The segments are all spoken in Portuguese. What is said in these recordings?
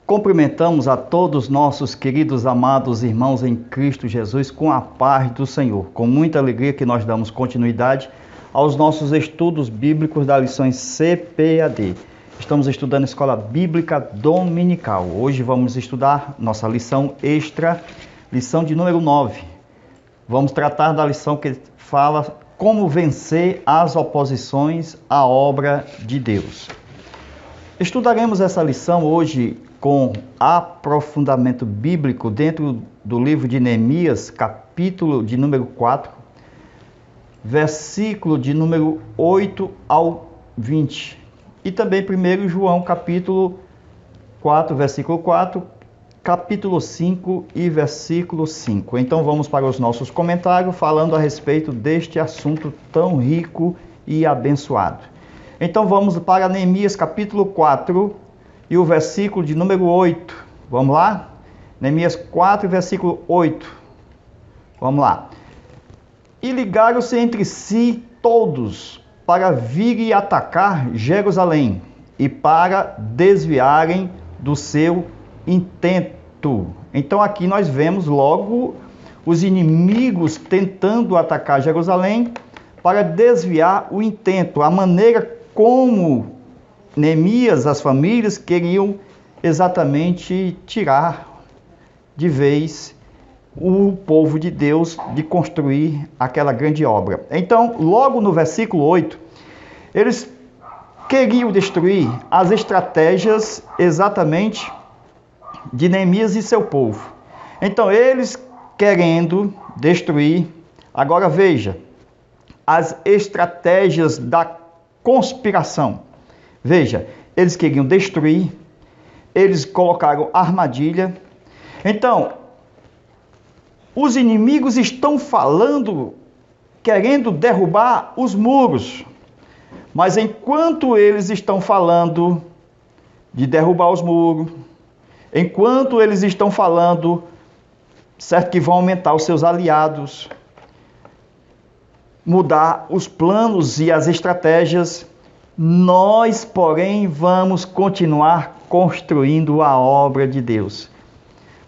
Cumprimentamos a todos nossos queridos amados irmãos em Cristo Jesus com a paz do Senhor. Com muita alegria que nós damos continuidade aos nossos estudos bíblicos das lições CPAD. Estamos estudando a Escola Bíblica Dominical. Hoje vamos estudar nossa lição extra, lição de número 9. Vamos tratar da lição que fala como vencer as oposições à obra de Deus. Estudaremos essa lição hoje com aprofundamento bíblico dentro do livro de Neemias, capítulo de número 4, versículo de número 8 ao 20. E também 1 João, capítulo 4, versículo 4, capítulo 5 e versículo 5. Então vamos para os nossos comentários falando a respeito deste assunto tão rico e abençoado. Então vamos para Neemias capítulo 4 e o versículo de número 8. Vamos lá? Neemias 4, versículo 8. Vamos lá. E ligaram-se entre si todos para vir e atacar Jerusalém e para desviarem do seu intento. Então aqui nós vemos logo os inimigos tentando atacar Jerusalém para desviar o intento, a maneira como Neemias, as famílias, queriam exatamente tirar de vez o povo de Deus de construir aquela grande obra. Então, logo no versículo 8, eles queriam destruir as estratégias exatamente de Neemias e seu povo. Então, eles querendo destruir, agora veja, as estratégias da conspiração. Veja, eles queriam destruir, eles colocaram armadilha. Então, os inimigos estão falando, querendo derrubar os muros. Mas enquanto eles estão falando de derrubar os muros, enquanto eles estão falando, certo que vão aumentar os seus aliados, mudar os planos e as estratégias, nós, porém, vamos continuar construindo a obra de Deus.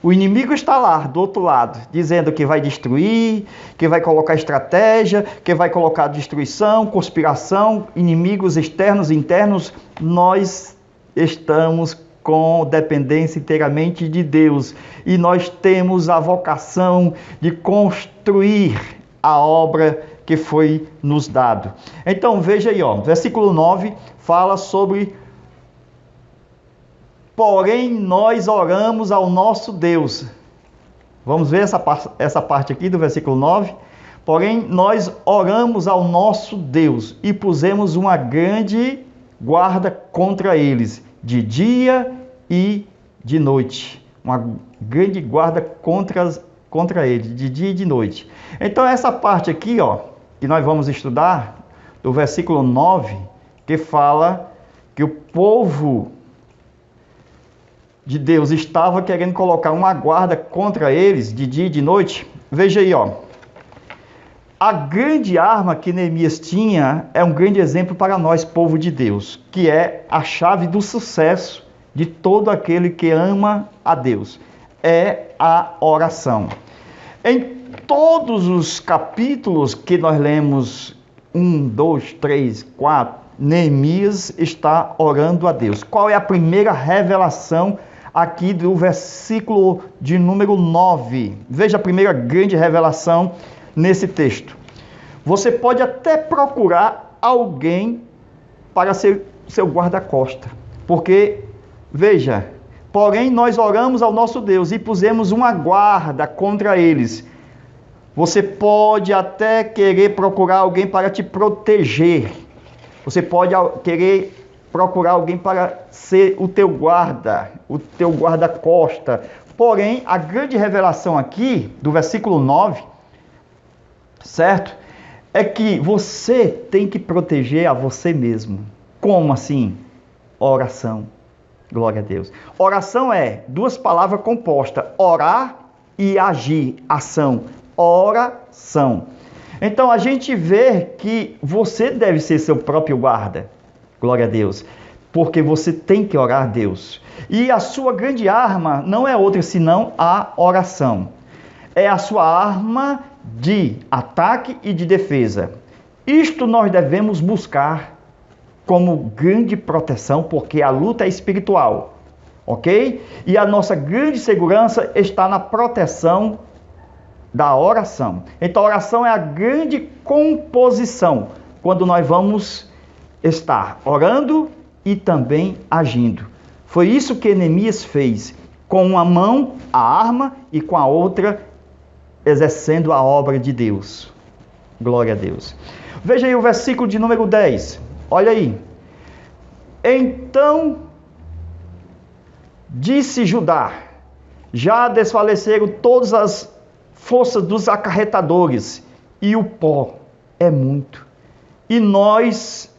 O inimigo está lá, do outro lado, dizendo que vai destruir, que vai colocar estratégia, que vai colocar destruição, conspiração, inimigos externos e internos. Nós estamos com dependência inteiramente de Deus e nós temos a vocação de construir a obra que foi nos dado. Então veja aí, versículo 9 fala sobre: porém nós oramos ao nosso Deus. Vamos ver essa parte aqui do versículo 9. Porém nós oramos ao nosso Deus e pusemos uma grande guarda contra eles, de dia e de noite. Uma grande guarda contra eles, de dia e de noite. Então essa parte aqui, que nós vamos estudar, do versículo 9, que fala que o povo de Deus estava querendo colocar uma guarda contra eles de dia e de noite. Veja aí, a grande arma que Neemias tinha é um grande exemplo para nós, povo de Deus, que é a chave do sucesso de todo aquele que ama a Deus, é a oração. Em todos os capítulos que nós lemos, 1, 2, 3, 4, Neemias está orando a Deus. Qual é a primeira revelação aqui do versículo de número 9? Veja a primeira grande revelação nesse texto. Você pode até procurar alguém para ser seu guarda-costa, porque, veja, porém nós oramos ao nosso Deus e pusemos uma guarda contra eles. Você pode até querer procurar alguém para te proteger. Você pode querer procurar alguém para ser o teu guarda-costa. Porém, a grande revelação aqui, do versículo 9, certo? É que você tem que proteger a você mesmo. Como assim? Oração. Glória a Deus. Oração é duas palavras compostas: orar e agir, ação. Oração. Então a gente vê que você deve ser seu próprio guarda. Glória a Deus. porque você tem que orar a Deus. E a sua grande arma não é outra senão a oração. É a sua arma de ataque e de defesa. Isto nós devemos buscar como grande proteção, porque a luta é espiritual, ok? E a nossa grande segurança está na proteção da oração. Então a oração é a grande composição, quando nós vamos estar orando e também agindo. Foi isso que Neemias fez, com uma mão a arma e com a outra exercendo a obra de Deus. Glória a Deus. Veja aí o versículo de número 10. Olha aí. Então disse Judá: já desfaleceram todas as forças dos acarretadores, e o pó é muito, e nós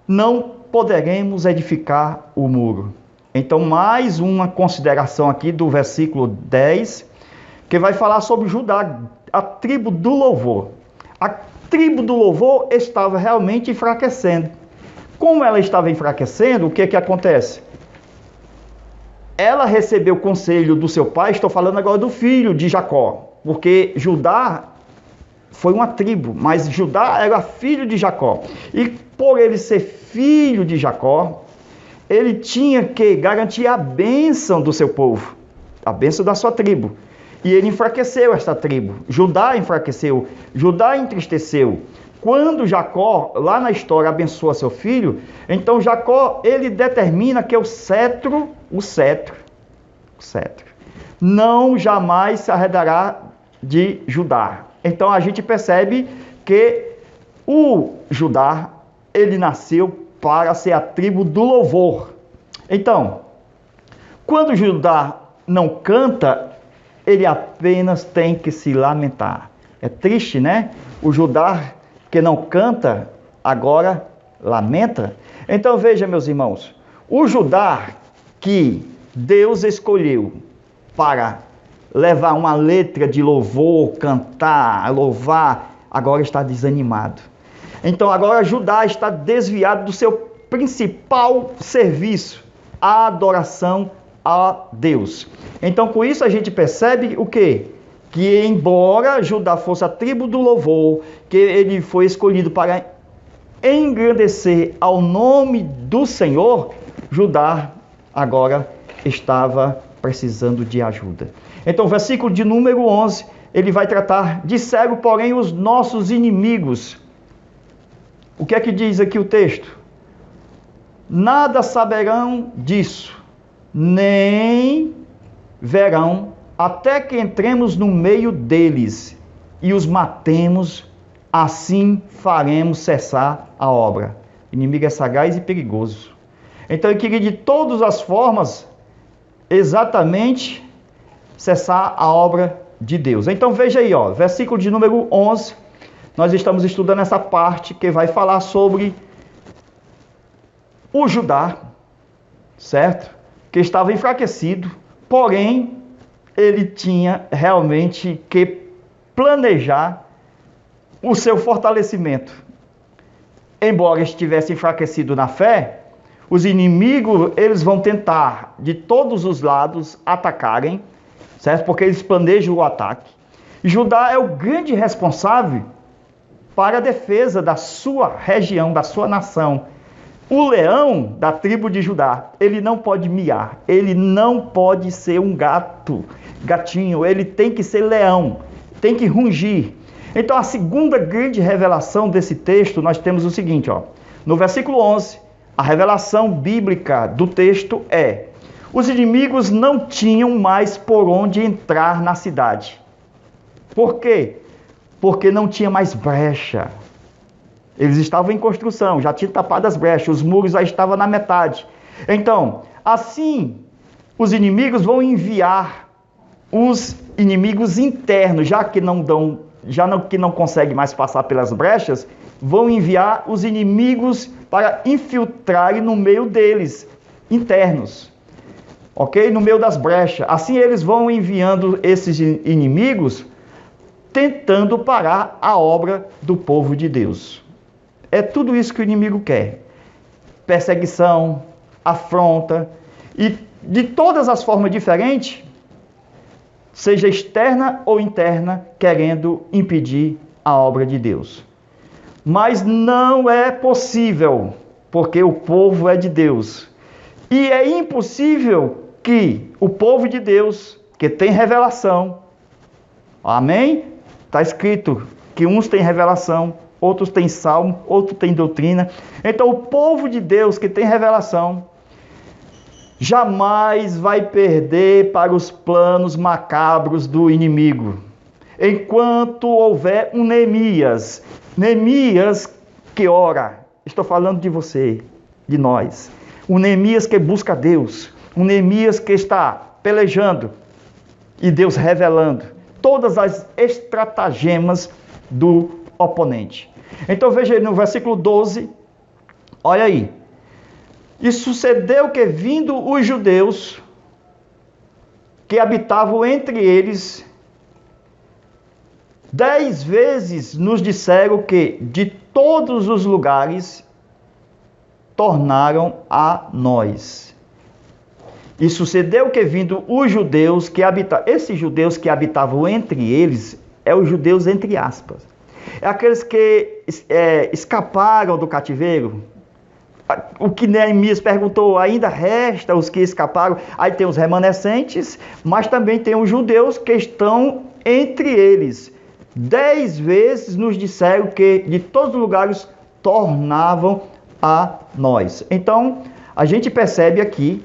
não poderemos edificar o muro. Então, mais uma consideração aqui do versículo 10, que vai falar sobre Judá, a tribo do louvor. A tribo do louvor estava realmente enfraquecendo. Como ela estava enfraquecendo, o que acontece? Ela recebeu o conselho do seu pai, estou falando agora do filho de Jacó, porque Judá foi uma tribo, mas Judá era filho de Jacó. E por ele ser filho de Jacó, ele tinha que garantir a bênção do seu povo, a bênção da sua tribo. E ele enfraqueceu esta tribo. Judá enfraqueceu, Judá entristeceu. Quando Jacó, lá na história, abençoa seu filho, então Jacó, ele determina que o cetro não jamais se arredará de Judá. Então a gente percebe que o Judá, ele nasceu para ser a tribo do louvor. Então, quando Judá não canta, ele apenas tem que se lamentar. É triste, né? O Judá que não canta, agora lamenta. Então veja, meus irmãos, o Judá que Deus escolheu para levar uma letra de louvor, cantar, louvar, agora está desanimado. Então agora Judá está desviado do seu principal serviço, a adoração a Deus. Então com isso a gente percebe o quê? Que embora Judá fosse a tribo do louvor, que ele foi escolhido para engrandecer ao nome do Senhor, Judá agora estava precisando de ajuda. Então, o versículo de número 11, ele vai tratar: disseram, porém, os nossos inimigos. O que é que diz aqui o texto? Nada saberão disso, nem verão, até que entremos no meio deles e os matemos, assim faremos cessar a obra. O inimigo é sagaz e perigoso. Então ele queria de todas as formas exatamente cessar a obra de Deus. Então veja aí, ó, versículo de número 11, nós estamos estudando essa parte que vai falar sobre o Judá, certo? Que estava enfraquecido, porém ele tinha realmente que planejar o seu fortalecimento. Embora estivesse enfraquecido na fé, os inimigos, eles vão tentar de todos os lados atacarem, certo? Porque eles planejam o ataque. E Judá é o grande responsável para a defesa da sua região, da sua nação. O leão da tribo de Judá, ele não pode miar, ele não pode ser um gatinho, ele tem que ser leão, tem que rugir. Então a segunda grande revelação desse texto, nós temos o seguinte, ó, no versículo 11, a revelação bíblica do texto é: os inimigos não tinham mais por onde entrar na cidade. Por quê? Porque não tinha mais brecha. Eles estavam em construção, já tinham tapado as brechas, os muros já estavam na metade. Então, assim, os inimigos vão enviar os inimigos internos, já que não conseguem mais passar pelas brechas, vão enviar os inimigos para infiltrarem no meio deles, internos, ok? No meio das brechas. Assim eles vão enviando esses inimigos, tentando parar a obra do povo de Deus. É tudo isso que o inimigo quer. perseguição, afronta, e de todas as formas diferentes, seja externa ou interna, querendo impedir a obra de Deus. Mas não é possível, porque o povo é de Deus. E é impossível que o povo de Deus, que tem revelação, amém? Está escrito que uns têm revelação, outros têm salmo, outros têm doutrina. Então o povo de Deus que tem revelação, jamais vai perder para os planos macabros do inimigo. Enquanto houver um Neemias que ora, estou falando de você, de nós, um Neemias que busca Deus, um Neemias que está pelejando e Deus revelando todas as estratagemas do oponente. Então veja aí no versículo 12, olha aí. E sucedeu que, vindo os judeus que habitavam entre eles, 10 vezes nos disseram que de todos os lugares tornaram a nós. E sucedeu que, vindo os judeus que habitavam, esses judeus que habitavam entre eles, é os judeus entre aspas, é aqueles que escaparam do cativeiro. O que Neemias perguntou, ainda resta os que escaparam. Aí tem os remanescentes, mas também tem os judeus que estão entre eles. 10 vezes nos disseram que de todos os lugares tornavam a nós. Então, a gente percebe aqui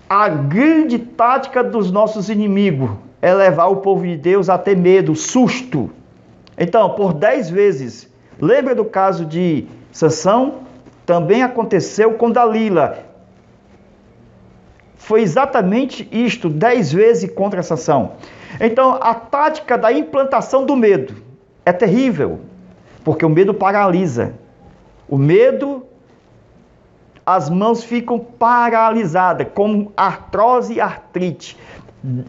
a grande tática dos nossos inimigos é levar o povo de Deus a ter medo, susto. Então, por 10 vezes, lembra do caso de Sansão? Também aconteceu com Dalila. Foi exatamente isto, 10 vezes contra Sansão. Então, a tática da implantação do medo é terrível, porque o medo paralisa. O medo, as mãos ficam paralisadas, como artrose e artrite.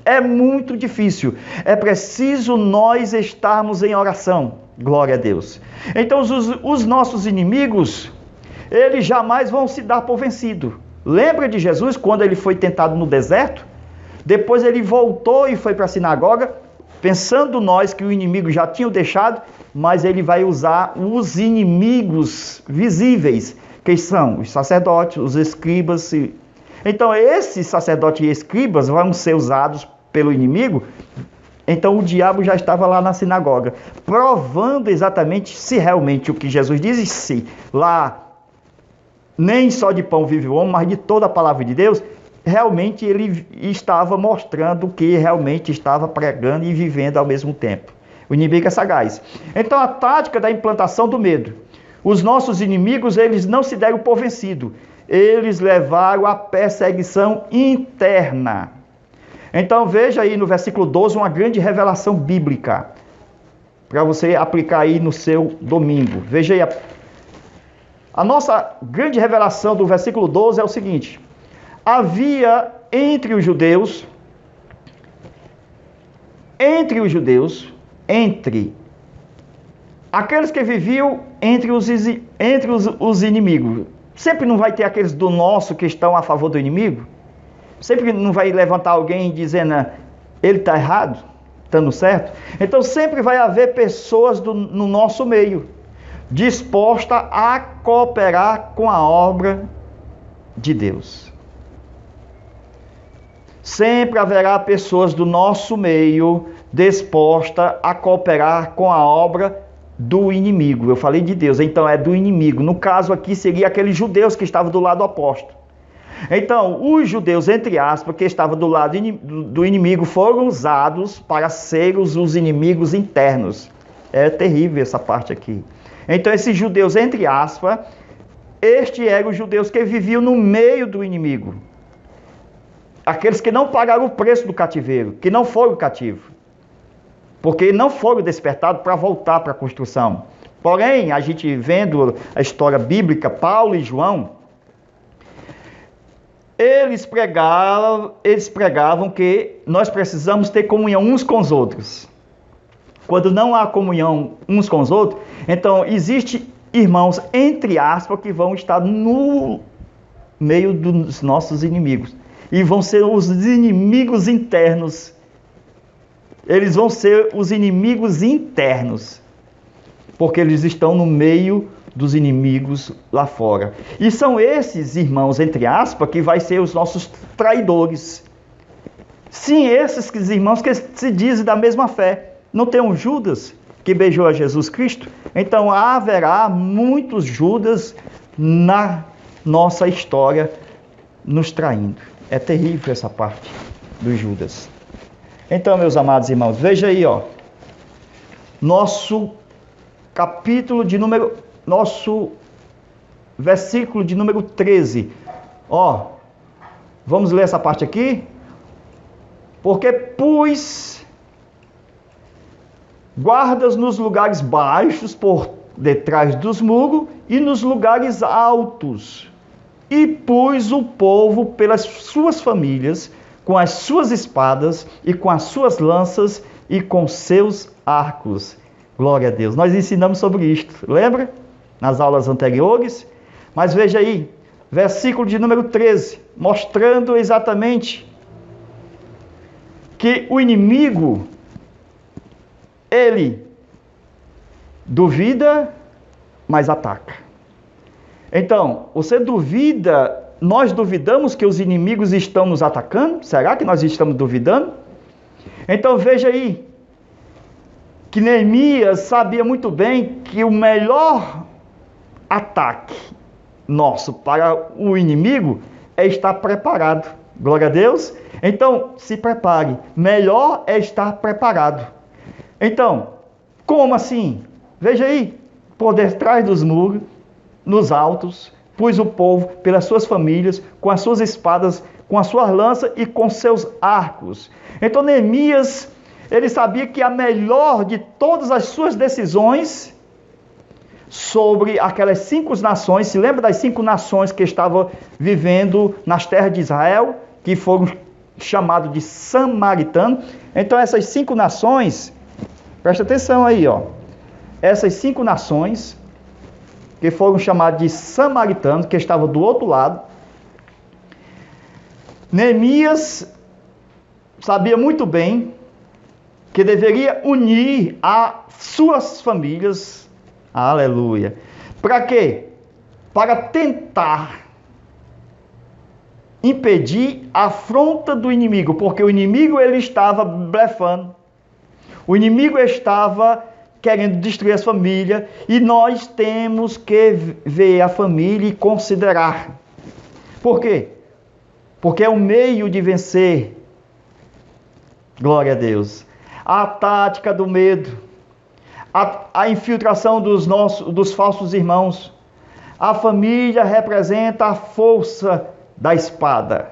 É muito difícil. É preciso nós estarmos em oração. Glória a Deus. Então, os nossos inimigos, eles jamais vão se dar por vencido. Lembra de Jesus quando ele foi tentado no deserto? Depois ele voltou e foi para a sinagoga, pensando nós que o inimigo já tinha o deixado, mas ele vai usar os inimigos visíveis, que são os sacerdotes, os escribas. Então esses sacerdotes e escribas vão ser usados pelo inimigo. Então o diabo já estava lá na sinagoga, provando exatamente se realmente o que Jesus disse, se lá nem só de pão vive o homem, mas de toda a palavra de Deus, realmente ele estava mostrando que realmente estava pregando e vivendo ao mesmo tempo. O inimigo é sagaz. Então a tática da implantação do medo. Os nossos inimigos, eles não se deram por vencido. Eles levaram a perseguição interna. Então veja aí no versículo 12 uma grande revelação bíblica, para você aplicar aí no seu domingo. Veja aí a nossa grande revelação do versículo 12 é o seguinte: havia entre os judeus, aqueles que viviam entre os inimigos. Sempre não vai ter aqueles do nosso que estão a favor do inimigo? Sempre não vai levantar alguém dizendo, ele está errado, estando certo? Então sempre vai haver pessoas no nosso meio, disposta a cooperar com a obra de Deus. Sempre haverá pessoas do nosso meio disposta a cooperar com a obra do inimigo. Eu falei de Deus, então é do inimigo. No caso aqui seria aqueles judeus que estavam do lado oposto. Então, os judeus, entre aspas, que estavam do lado do inimigo, foram usados para ser os inimigos internos. É terrível essa parte aqui. Então, esses judeus, entre aspas, estes eram os judeus que viviam no meio do inimigo. Aqueles que não pagaram o preço do cativeiro, que não foram cativos. Porque não foram despertados para voltar para a construção. Porém, a gente vendo a história bíblica, Paulo e João, eles pregavam que nós precisamos ter comunhão uns com os outros. Quando não há comunhão uns com os outros, então existe irmãos, entre aspas, que vão estar no meio dos nossos inimigos. E vão ser os inimigos internos. Eles vão ser os inimigos internos. Porque eles estão no meio dos inimigos lá fora. E são esses irmãos, entre aspas, que vai ser os nossos traidores. Sim, esses irmãos que se dizem da mesma fé. Não tem um Judas que beijou a Jesus Cristo? Então haverá muitos Judas na nossa história nos traindo. É terrível essa parte dos Judas. Então, meus amados irmãos, veja aí, ó. Nosso versículo de número 13. Ó, vamos ler essa parte aqui? Porque pus guardas nos lugares baixos, por detrás dos muros, e nos lugares altos. E pus o povo pelas suas famílias, com as suas espadas, e com as suas lanças, e com seus arcos. Glória a Deus. Nós ensinamos sobre isto, lembra? Nas aulas anteriores. Mas veja aí, versículo de número 13, mostrando exatamente que o inimigo, ele duvida, mas ataca. Então, você duvida, nós duvidamos que os inimigos estão nos atacando? Será que nós estamos duvidando? Então veja aí, que Neemias sabia muito bem que o melhor ataque nosso para o inimigo é estar preparado. Glória a Deus. Então, se prepare. Melhor é estar preparado. Então, como assim? Veja aí, por detrás dos muros, nos altos, pus o povo pelas suas famílias, com as suas espadas, com as suas lanças e com seus arcos. Então, Neemias, ele sabia que a melhor de todas as suas decisões sobre aquelas 5 nações, se lembra das 5 nações que estavam vivendo nas terras de Israel, que foram chamados de samaritanos? Então essas 5 nações, presta atenção aí, ó. Essas 5 nações, que foram chamadas de samaritanos, que estavam do outro lado, Neemias sabia muito bem que deveria unir as suas famílias, aleluia. Para quê? Para tentar impedir a afronta do inimigo, porque o inimigo ele estava blefando. O inimigo estava querendo destruir as famílias, e nós temos que ver a família e considerar. Por quê? Porque é o meio de vencer. Glória a Deus. A tática do medo, a infiltração dos falsos irmãos. A família representa a força da espada,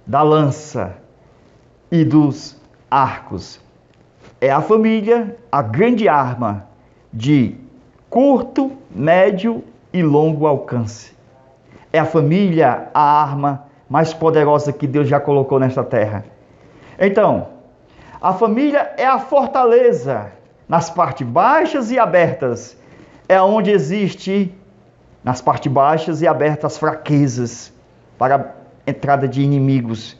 da lança e dos arcos. É a família a grande arma de curto, médio e longo alcance. É a família a arma mais poderosa que Deus já colocou nesta terra. Então, a família é a fortaleza nas partes baixas e abertas. É onde existe, nas partes baixas e abertas, fraquezas para a entrada de inimigos.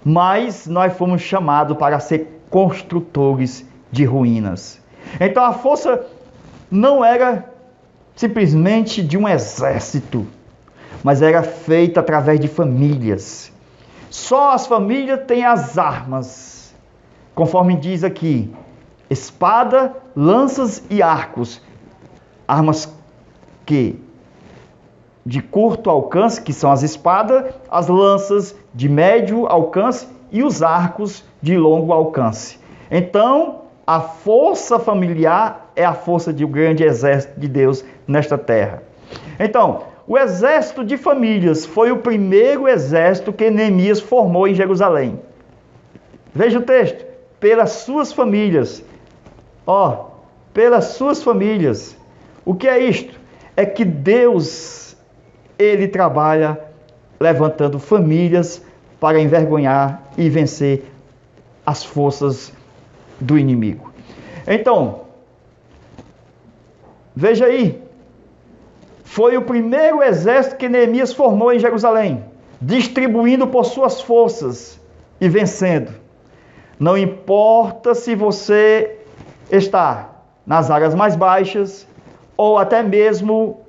Mas nós fomos chamados para ser construtores de ruínas. Então a força não era simplesmente de um exército, mas era feita através de famílias. Só as famílias têm as armas. Conforme diz aqui, espada, lanças e arcos. Armas que de curto alcance, que são as espadas, as lanças de médio alcance e os arcos de longo alcance. Então, a força familiar é a força de um grande exército de Deus nesta terra. Então, o exército de famílias foi o primeiro exército que Neemias formou em Jerusalém. Veja o texto. Pelas suas famílias. Ó, pelas suas famílias. O que é isto? É que Deus, ele trabalha levantando famílias para envergonhar e vencer as forças do inimigo. Então, veja aí foi o primeiro exército que Neemias formou em Jerusalém, distribuindo por suas forças e vencendo. Não importa se você está nas áreas mais baixas ou até mesmo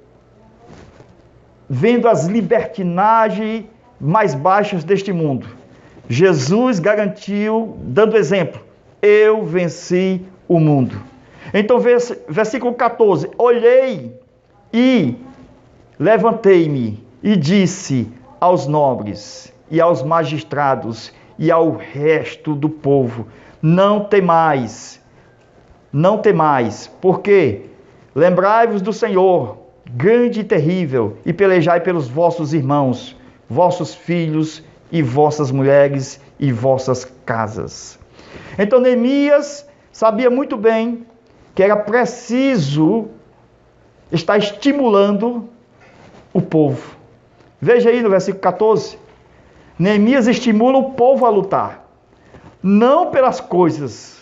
vendo as libertinagens mais baixas deste mundo. Jesus garantiu, dando exemplo: eu venci o mundo. Então, versículo 14: olhei e levantei-me e disse aos nobres e aos magistrados e ao resto do povo: não temais, porque lembrai-vos do Senhor, grande e terrível, e pelejai pelos vossos irmãos, vossos filhos e vossas mulheres e vossas casas. Então Neemias sabia muito bem que era preciso estar estimulando o povo. Veja aí no versículo 14. Neemias estimula o povo a lutar, não pelas coisas,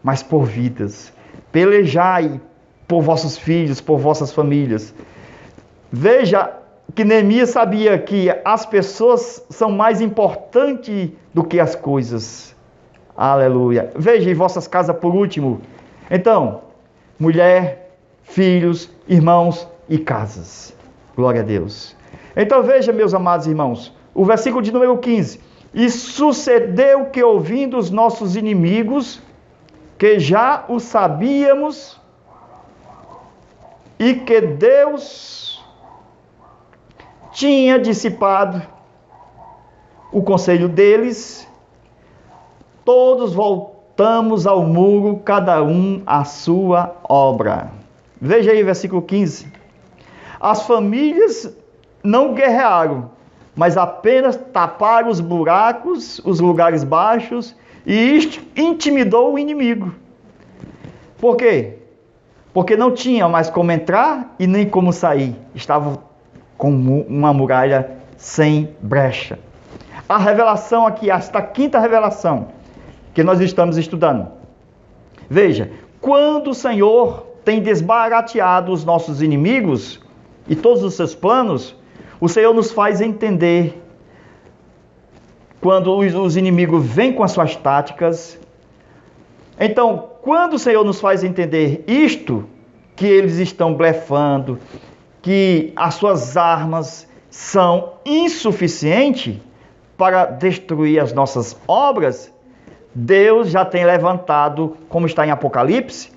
mas por vidas. Pelejai por vossos filhos, por vossas famílias. Veja que Neemias sabia que as pessoas são mais importantes do que as coisas. Aleluia. Veja em vossas casas por último. Então, mulher, filhos, irmãos e casas. Glória a Deus. Então veja, meus amados irmãos, o versículo de número 15. E sucedeu que, ouvindo os nossos inimigos, que já o sabíamos, e que Deus tinha dissipado o conselho deles, todos voltamos ao muro, cada um à sua obra. Veja aí, versículo 15. As famílias não guerrearam, mas apenas taparam os buracos, os lugares baixos, e isto intimidou o inimigo. Por quê? Porque não tinha mais como entrar e nem como sair. Estava com uma muralha sem brecha. A revelação aqui, esta quinta revelação que nós estamos estudando. Veja, quando o Senhor tem desbarateado os nossos inimigos e todos os seus planos, o Senhor nos faz entender, quando os inimigos vêm com as suas táticas. Então, quando o Senhor nos faz entender isto, que eles estão blefando, que as suas armas são insuficientes para destruir as nossas obras, Deus já tem levantado, como está em Apocalipse,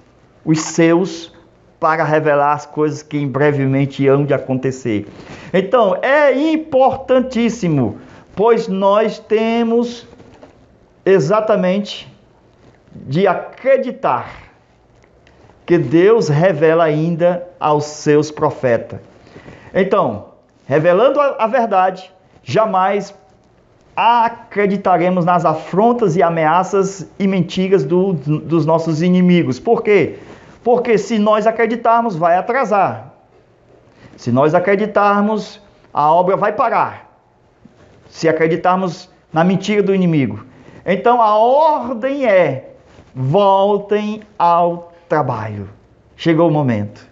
os seus para revelar as coisas que em brevemente hão de acontecer. Então, é importantíssimo, pois nós temos exatamente de acreditar que Deus revela ainda aos seus profetas. Então, revelando a verdade, jamais acreditaremos nas afrontas e ameaças e mentiras dos nossos inimigos. Por quê? Porque se nós acreditarmos, vai atrasar. Se nós acreditarmos, a obra vai parar. Se acreditarmos na mentira do inimigo. Então a ordem é: voltem ao trabalho. Chegou o momento.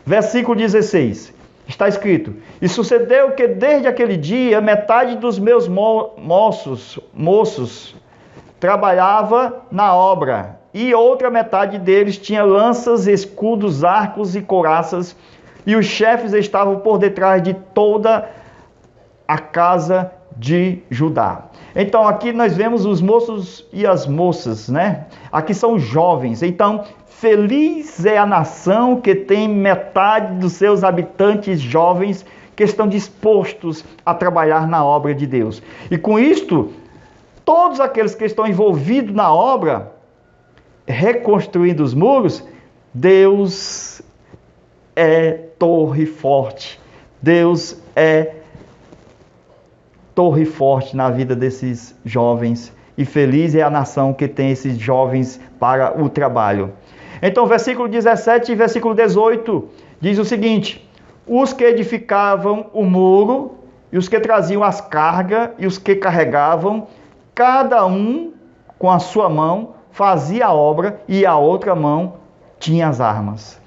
Versículo 16. Está escrito: e sucedeu que desde aquele dia metade dos meus moços trabalhava na obra, e outra metade deles tinha lanças, escudos, arcos e couraças, e os chefes estavam por detrás de toda a casa de Judá. Então aqui nós vemos os moços e as moças, né? Aqui são os jovens. Então, feliz é a nação que tem metade dos seus habitantes jovens que estão dispostos a trabalhar na obra de Deus. E com isto, todos aqueles que estão envolvidos na obra, reconstruindo os muros, Deus é torre forte. Deus é torre forte na vida desses jovens. E feliz é a nação que tem esses jovens para o trabalho. Então, versículo 17 e versículo 18 diz o seguinte: os que edificavam o muro, e os que traziam as cargas, e os que carregavam, cada um com a sua mão fazia a obra, e a outra mão tinha as armas.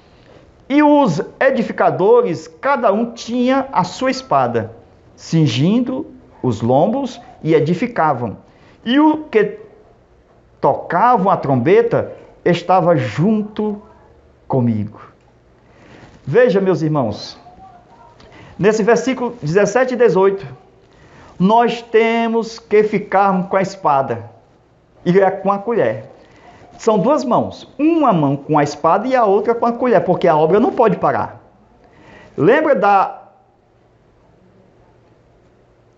E os edificadores, cada um tinha a sua espada, cingindo os lombos e edificavam. E o que tocavam a trombeta estava junto comigo. Veja, meus irmãos, nesse versículo 17 e 18, nós temos que ficarmos com a espada e com a colher. São duas mãos, uma mão com a espada e a outra com a colher, porque a obra não pode parar. Lembra da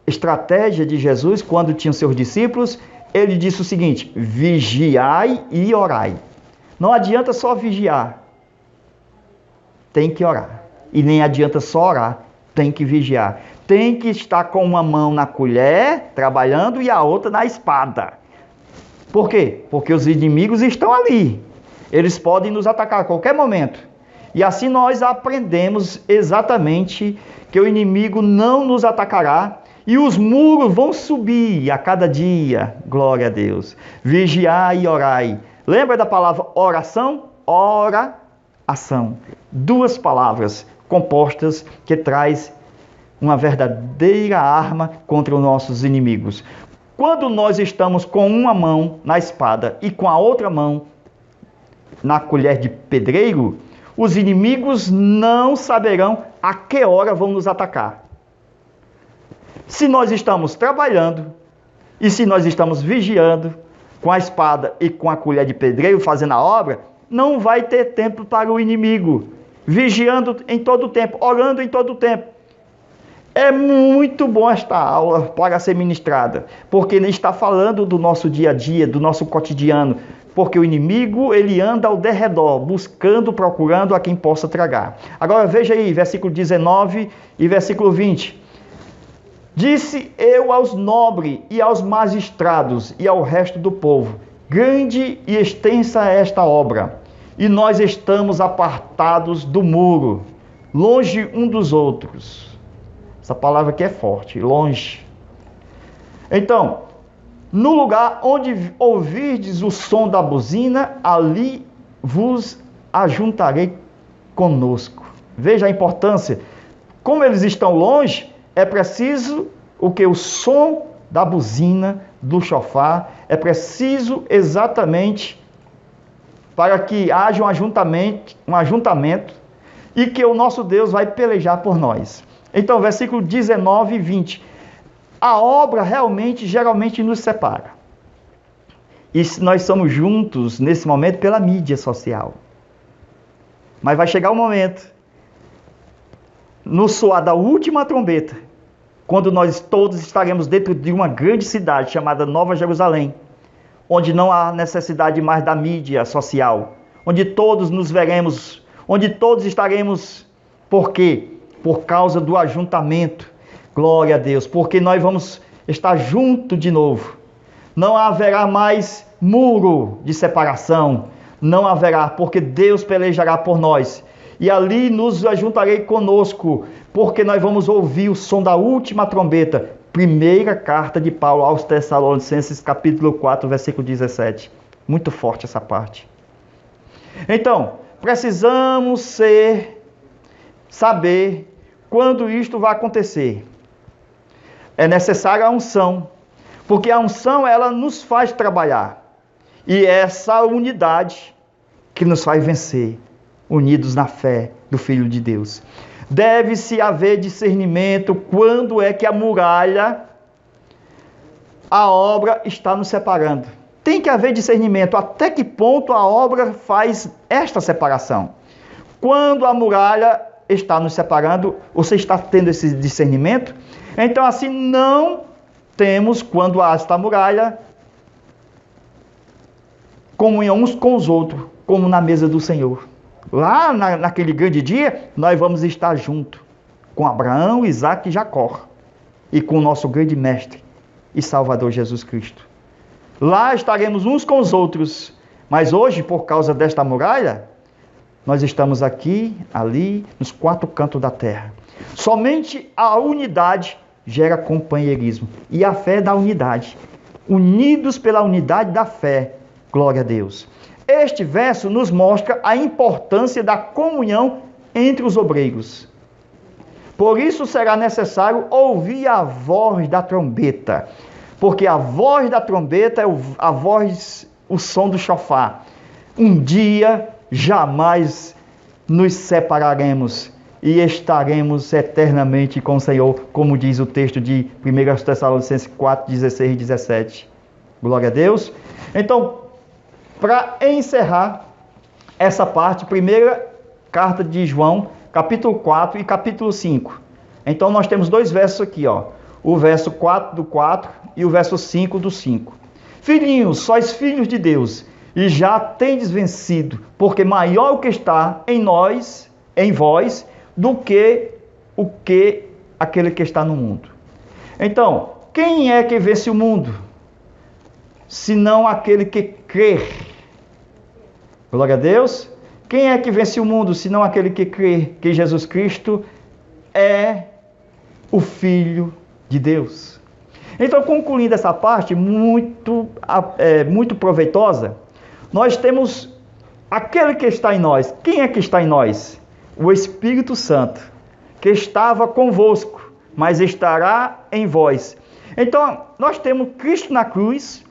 estratégia de Jesus quando tinha seus discípulos? Ele disse o seguinte: vigiai e orai. Não adianta só vigiar, tem que orar. E nem adianta só orar, tem que vigiar. Tem que estar com uma mão na colher, trabalhando, e a outra na espada. Por quê? Porque os inimigos estão ali. Eles podem nos atacar a qualquer momento. E assim nós aprendemos exatamente que o inimigo não nos atacará e os muros vão subir a cada dia. Glória a Deus. Vigiai e orai. Lembra da palavra oração? Ora, ação. Duas palavras compostas que traz uma verdadeira arma contra os nossos inimigos. Quando nós estamos com uma mão na espada e com a outra mão na colher de pedreiro, os inimigos não saberão a que hora vão nos atacar. Se nós estamos trabalhando e se nós estamos vigiando com a espada e com a colher de pedreiro fazendo a obra, não vai ter tempo para o inimigo, vigiando em todo o tempo, orando em todo o tempo. É muito bom esta aula para ser ministrada, porque está falando do nosso dia a dia, do nosso cotidiano, porque o inimigo, ele anda ao derredor, buscando, procurando a quem possa tragar. Agora veja aí, versículo 19 e versículo 20. Disse eu aos nobres e aos magistrados e ao resto do povo: grande e extensa é esta obra, e nós estamos apartados do muro, longe um dos outros. Essa palavra aqui é forte, longe. Então, no lugar onde ouvirdes o som da buzina, ali vos ajuntarei conosco. Veja a importância. Como eles estão longe, é preciso o que? O som da buzina, do chofar. É preciso exatamente para que haja um ajuntamento e que o nosso Deus vai pelejar por nós. Então, versículo 19 e 20. A obra realmente, geralmente nos separa. E nós somos juntos, nesse momento, pela mídia social. Mas vai chegar um momento, no soar da última trombeta, quando nós todos estaremos dentro de uma grande cidade chamada Nova Jerusalém, onde não há necessidade mais da mídia social, onde todos nos veremos, onde todos estaremos. Por quê? Por causa do ajuntamento. Glória a Deus, porque nós vamos estar juntos de novo. Não haverá mais muro de separação, não haverá, porque Deus pelejará por nós. E ali nos ajuntarei conosco, porque nós vamos ouvir o som da última trombeta. Primeira carta de Paulo aos Tessalonicenses, capítulo 4, versículo 17. Muito forte essa parte. Então, precisamos saber quando isto vai acontecer. É necessária a unção, porque a unção, ela nos faz trabalhar. E é essa unidade que nos faz vencer, unidos na fé do Filho de Deus. Deve-se haver discernimento quando é que a muralha, a obra está nos separando. Tem que haver discernimento até que ponto a obra faz esta separação. Quando a muralha está nos separando, você está tendo esse discernimento? Então assim não temos, quando há esta muralha, comunhão uns com os outros, como na mesa do Senhor. Lá naquele grande dia, nós vamos estar juntos com Abraão, Isaac e Jacó, e com o nosso grande mestre e Salvador Jesus Cristo. Lá estaremos uns com os outros, mas hoje, por causa desta muralha, nós estamos aqui, ali, nos quatro cantos da terra. Somente a unidade gera companheirismo. E a fé dá unidade. Unidos pela unidade da fé. Glória a Deus. Este verso nos mostra a importância da comunhão entre os obreiros. Por isso será necessário ouvir a voz da trombeta, porque a voz da trombeta é o som do chofar. Um dia jamais nos separaremos e estaremos eternamente com o Senhor, como diz o texto de 1 Tessalonicenses 4, 16 e 17. Glória a Deus. Então, para encerrar essa parte, primeira carta de João, capítulo 4 e capítulo 5. Então, nós temos dois versos aqui, ó. O verso 4 do 4 e o verso 5 do 5. Filhinhos, sois filhos de Deus, e já tendes vencido, porque maior o que está em nós, em vós, do que aquele que está no mundo. Então, quem é que vence o mundo? Senão aquele que crer. Glória a Deus. Quem é que vence o mundo, senão aquele que crê que Jesus Cristo é o Filho de Deus? Então, concluindo essa parte muito proveitosa, nós temos aquele que está em nós. Quem é que está em nós? O Espírito Santo, que estava convosco, mas estará em vós. Então, nós temos Cristo na cruz,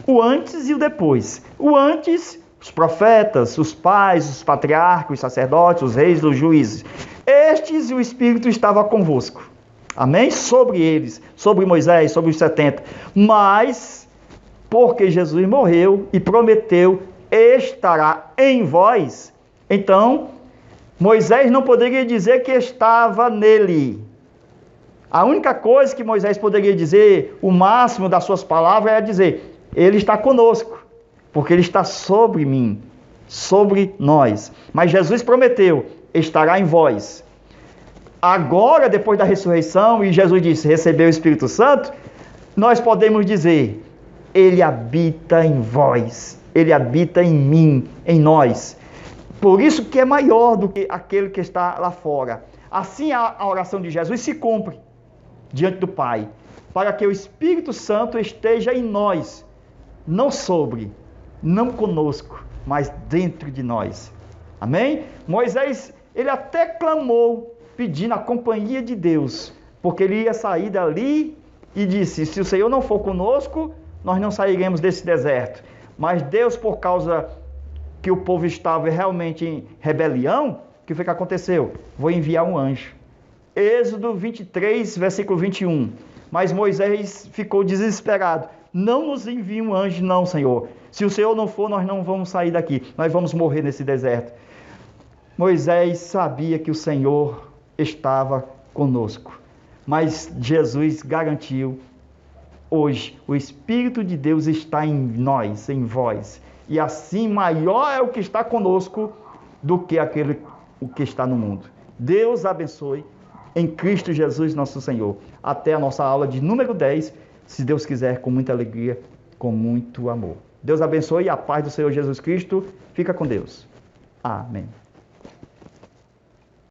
o antes e o depois. O antes, os profetas, os pais, os patriarcas, os sacerdotes, os reis, os juízes. Estes, o Espírito estava convosco. Amém? Sobre eles, sobre Moisés, sobre os 70. Mas, porque Jesus morreu e prometeu, estará em vós. Então, Moisés não poderia dizer que estava nele. A única coisa que Moisés poderia dizer, o máximo das suas palavras, é dizer: ele está conosco, porque ele está sobre mim, sobre nós. Mas Jesus prometeu, estará em vós. Agora, depois da ressurreição, e Jesus disse, recebeu o Espírito Santo, nós podemos dizer, ele habita em vós, ele habita em mim, em nós. Por isso que é maior do que aquele que está lá fora. Assim a oração de Jesus se cumpre diante do Pai, para que o Espírito Santo esteja em nós, não sobre, não conosco, mas dentro de nós. Amém? Moisés, ele até clamou, pedindo a companhia de Deus, porque ele ia sair dali e disse, se o Senhor não for conosco, nós não sairemos desse deserto. Mas Deus, por causa que o povo estava realmente em rebelião, o que foi que aconteceu? Vou enviar um anjo. Êxodo 23, versículo 21. Mas Moisés ficou desesperado. Não nos envie um anjo não, Senhor. Se o Senhor não for, nós não vamos sair daqui. Nós vamos morrer nesse deserto. Moisés sabia que o Senhor estava conosco. Mas Jesus garantiu, hoje, o Espírito de Deus está em nós, em vós. E assim maior é o que está conosco do que o que está no mundo. Deus abençoe em Cristo Jesus nosso Senhor. Até a nossa aula de número 10, se Deus quiser, com muita alegria, com muito amor. Deus abençoe e a paz do Senhor Jesus Cristo. Fica com Deus. Amém.